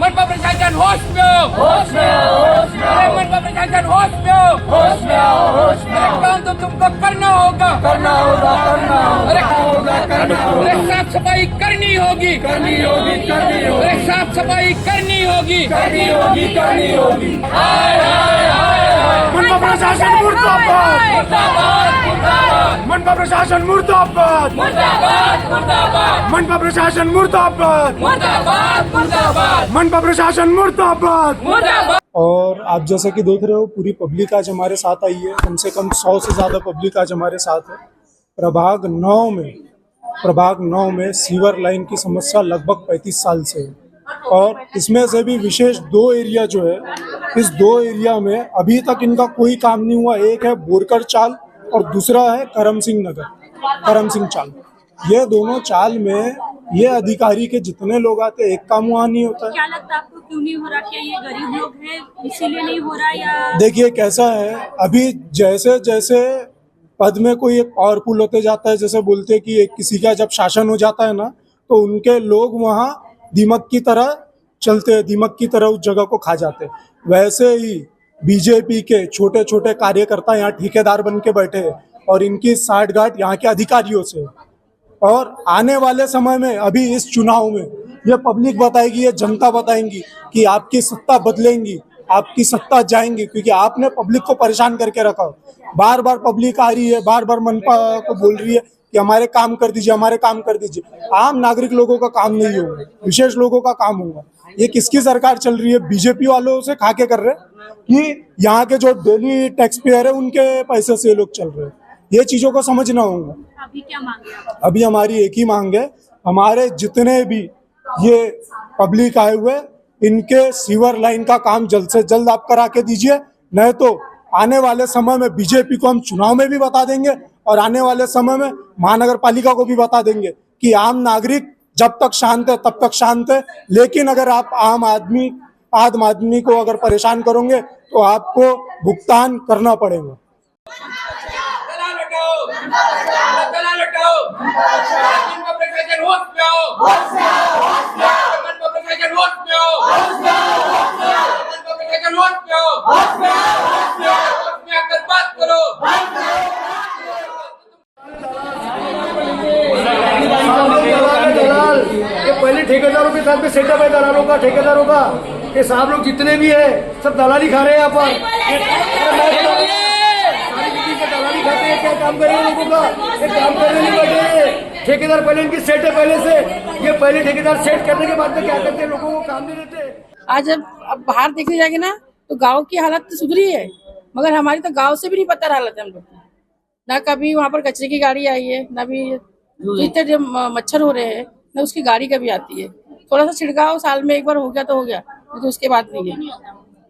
मनपा प्रशासन होश में हो, होश में हो, होश में हो। मनपा प्रशासन होश में हो, होश में हो, होश में हो। काम तो तुमको करना होगा, करना होगा, करना होगा, करना होगा। अरे साफ सफाई करनी होगी, करनी होगी, करनी होगी। अरे साफ सफाई करनी होगी, करनी होगी, करनी होगी। हाय हाय हाय। मनपा प्रशासन मुर्दाबाद, मुर्दाबाद, मुर्दाबाद, मनपा प्रशासन मुर्दाबाद, मुर्दाबाद, मुर्दाबाद, मनपा प्रशासन मुर्दाबाद, मुर्दाबाद, मुर्दाबाद, मनपा प्रशासन मुर्दाबाद। मुर्दाबाद। और आप जैसे कि देख रहे हो पूरी पब्लिक आज हमारे साथ आई है, कम से कम 100 से ज़्यादा पब्लिक आज हमारे साथ है। प्रभाग 9 में सीवर लाइन की समस्या लगभग 35 साल से है और इसमें से भी विशेष 2 एरिया जो है, इस 2 एरिया में अभी तक इनका कोई काम नहीं हुआ। एक है बोरकर चाल और दूसरा है करम सिंह चाल। ये दोनों चाल में ये अधिकारी के जितने लोग आते एक काम वहाँ नहीं होता है। क्या लगता है आपको क्यों नहीं हो रहा? क्या ये गरीब लोग हैं इसीलिए नहीं हो रहा या? देखिए कैसा है, अभी जैसे जैसे पद में कोई एक पावरफुल होते जाता है, जैसे बोलते हैं कि एक किसी का जब शासन हो जाता है ना तो उनके लोग वहाँ दीमक की तरह चलते हैं, दीमक की तरह उस जगह को खा जाते हैं। वैसे ही बीजेपी के छोटे छोटे कार्यकर्ता यहाँ ठेकेदार बन के बैठे हैं और इनकी साठगांठ यहाँ के अधिकारियों से। और आने वाले समय में अभी इस चुनाव में ये पब्लिक बताएगी, ये जनता बताएंगी कि आपकी सत्ता बदलेंगी, आपकी सत्ता जाएंगी, क्योंकि आपने पब्लिक को परेशान करके रखा। बार बार पब्लिक आ रही है, बार बार मनपा को बोल रही है कि हमारे काम कर दीजिए, हमारे काम कर दीजिए। आम नागरिक लोगों का काम नहीं होगा, विशेष लोगों का काम होगा। ये किसकी सरकार चल रही है? बीजेपी वालों से खा के कर रहे हैं कि यहाँ के जो डेली टैक्स पेयर है उनके पैसे से ये लोग चल रहे हैं। ये चीजों को समझना होगा। अभी क्या मांगे आप? अभी हमारी एक ही मांग है, हमारे जितने भी ये पब्लिक आए हुए इनके सीवर लाइन का काम जल्द से जल्द आप करा के दीजिए, नहीं तो आने वाले समय में बीजेपी को हम चुनाव में भी बता देंगे और आने वाले समय में महानगर पालिका को भी बता देंगे कि आम नागरिक जब तक शांत है तब तक शांत है, लेकिन अगर आप आम आदमी को अगर परेशान करोगे तो आपको भुगतान करना पड़ेगा। दलाल हटाओ, मनपा प्रशासन होश में आओ, मनपा प्रशासन होश में आओ, मनपा प्रशासन होश में आओ, होश में आकर बात करो। ये पहले ठेकेदारों के साथ में सेटअप है, दलालों का, ठेकेदारों का। ये साहब लोग जितने भी है सब दलाली खा रहे हैं यहाँ पर। दलाली खाते हैं, क्या काम करेंगे लोगों का? ये काम करने नहीं बैठे। ठेकेदार पहले इनकी सेट है पहले से, ये पहले ठेकेदार सेट करने के बाद में क्या करते हैं, लोगों को काम नहीं देते। आज अब बाहर देखने जाएंगे ना तो गांव की हालत तो सुधरी है, मगर हमारी तो गांव से भी नहीं पता हालत है हम लोग की। ना कभी वहाँ पर कचरे की गाड़ी आई है, ना भी इतने जो मच्छर हो रहे हैं ना उसकी गाड़ी कभी आती है। थोड़ा सा छिड़काव साल में एक बार हो गया तो हो गया, तो उसके बाद नहीं है।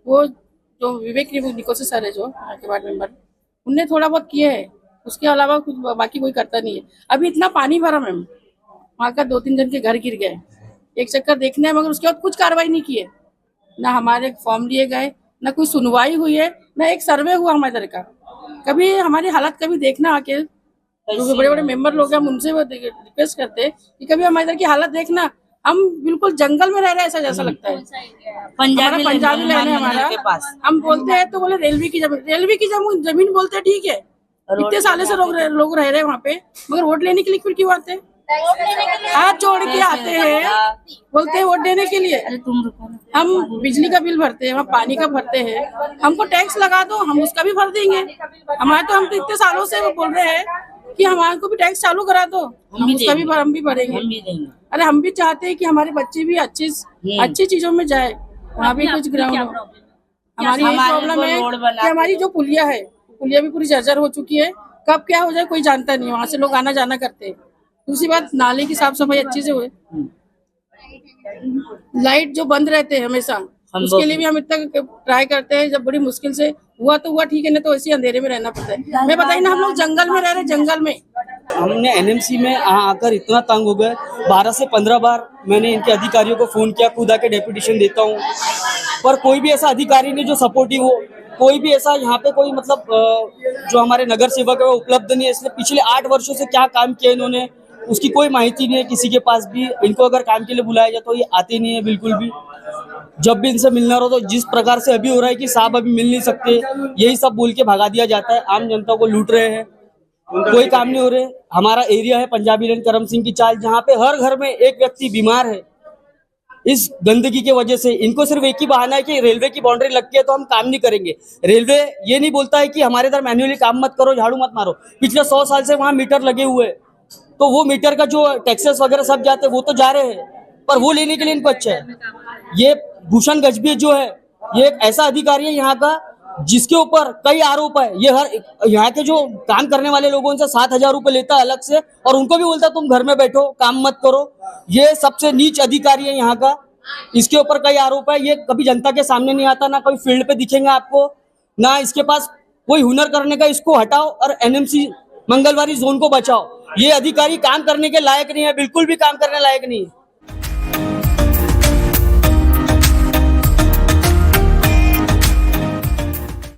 वो जो विवेक निकोसी सर है जो यहाँ के वार्ड मेंबर, उनने थोड़ा बहुत किए है, उसके अलावा कुछ बाकी कोई करता नहीं है। अभी इतना पानी भरा मैम, वहाँ का 2-3 जन के घर गिर गए, एक चक्कर देखने मगर उसके बाद कुछ कार्रवाई नहीं की है। ना हमारे फॉर्म लिए गए, ना कोई सुनवाई हुई है, ना एक सर्वे हुआ हमारे इधर का। कभी हमारी हालत कभी देखना आके, जो बड़े बड़े मेंबर लोग हैं हम उनसे रिक्वेस्ट करते हैं कि कभी हमारे इधर की हालत देखना। हम बिल्कुल जंगल में रह रहे हैं ऐसा जैसा लगता है। पंजाबी लैंड है हमारा, हम बोलते हैं तो बोले रेलवे की जमीन बोलते हैं, ठीक है इतने सालों से लोग रह रहे हैं वहाँ पे, मगर वोट लेने के लिए फिर क्यों आते हैं? हाथ जोड़ के आते हैं, बोलते हैं वोट देने के लिए। हम बिजली का बिल भरते हैं, हम पानी का भरते हैं, हमको टैक्स लगा दो हम उसका भी भर देंगे। हमारे तो हम तो इतने सालों से बोल रहे हैं कि हमारे को भी टैक्स चालू करा दो, हम उसका भी हम भी भरेंगे। अरे हम भी चाहते हैं कि हमारे बच्चे भी अच्छी चीजों में जाए, वहाँ भी कुछ ग्राउंड। हमारी प्रॉब्लम है कि हमारी जो पुलिया है, पुलिया भी पूरी जर्जर हो चुकी है, कब क्या हो जाए कोई जानता नहीं। वहाँ से लोग आना जाना करते हैं। दूसरी बात, नाले की साफ सफाई अच्छे से हुए, लाइट जो बंद रहते हैं हमेशा, उसके लिए भी हम इतना ट्राई करते हैं। जब बड़ी मुश्किल से हुआ तो हुआ, ठीक है, ना तो ऐसे अंधेरे में रहना पड़ता है। मैं बताइए ना, हम लोग जंगल में रह रहे, जंगल में। हमने एनएमसी में आकर इतना तंग हो गए, 12 से 15 बार मैंने इनके अधिकारियों को फोन किया, खुद आके डेपुटेशन देता हूँ, पर कोई भी ऐसा अधिकारी नहीं जो सपोर्टिव हो। कोई भी ऐसा यहाँ पे कोई मतलब जो हमारे नगर सेवक है वो उपलब्ध नहीं है। इसलिए पिछले 8 वर्षों से क्या काम किया इन्होंने उसकी कोई माहिती नहीं है किसी के पास भी। इनको अगर काम के लिए बुलाया जाए तो ये आते नहीं है बिल्कुल भी। जब भी इनसे मिलना हो तो जिस प्रकार से अभी हो रहा है कि साहब अभी मिल नहीं सकते, यही सब बोल के भगा दिया जाता है। आम जनता को लूट रहे हैं, कोई काम नहीं हो रहे। हमारा एरिया है पंजाबी लेन करम सिंह की चाल, जहाँ पे हर घर में एक व्यक्ति बीमार है इस गंदगी के वजह से। इनको सिर्फ एक ही बहाना है कि रेलवे की बाउंड्री लग के है तो हम काम नहीं करेंगे। रेलवे ये नहीं बोलता है कि हमारे इधर मैन्युअली काम मत करो, झाड़ू मत मारो। पिछले 100 साल से वहां मीटर लगे हुए हैं, तो वो मीटर का जो टैक्सेस वगैरह सब जाते हैं वो तो जा रहे हैं, पर वो लेने के लिए इनको अच्छा है। ये भूषण गजबी जो है, ये एक ऐसा अधिकारी है यहाँ का जिसके ऊपर कई आरोप है। ये हर यहाँ के जो काम करने वाले लोगों से 7,000 रुपए लेता है अलग से, और उनको भी बोलता है तुम घर में बैठो, काम मत करो। ये सबसे नीच अधिकारी है यहाँ का, इसके ऊपर कई आरोप है। ये कभी जनता के सामने नहीं आता, ना कोई फील्ड पे दिखेंगे आपको, ना इसके पास कोई हुनर करने का। इसको हटाओ और एनएमसी मंगलवारी जोन को बचाओ। ये अधिकारी काम करने के लायक नहीं है, बिल्कुल भी काम करने लायक नहीं है।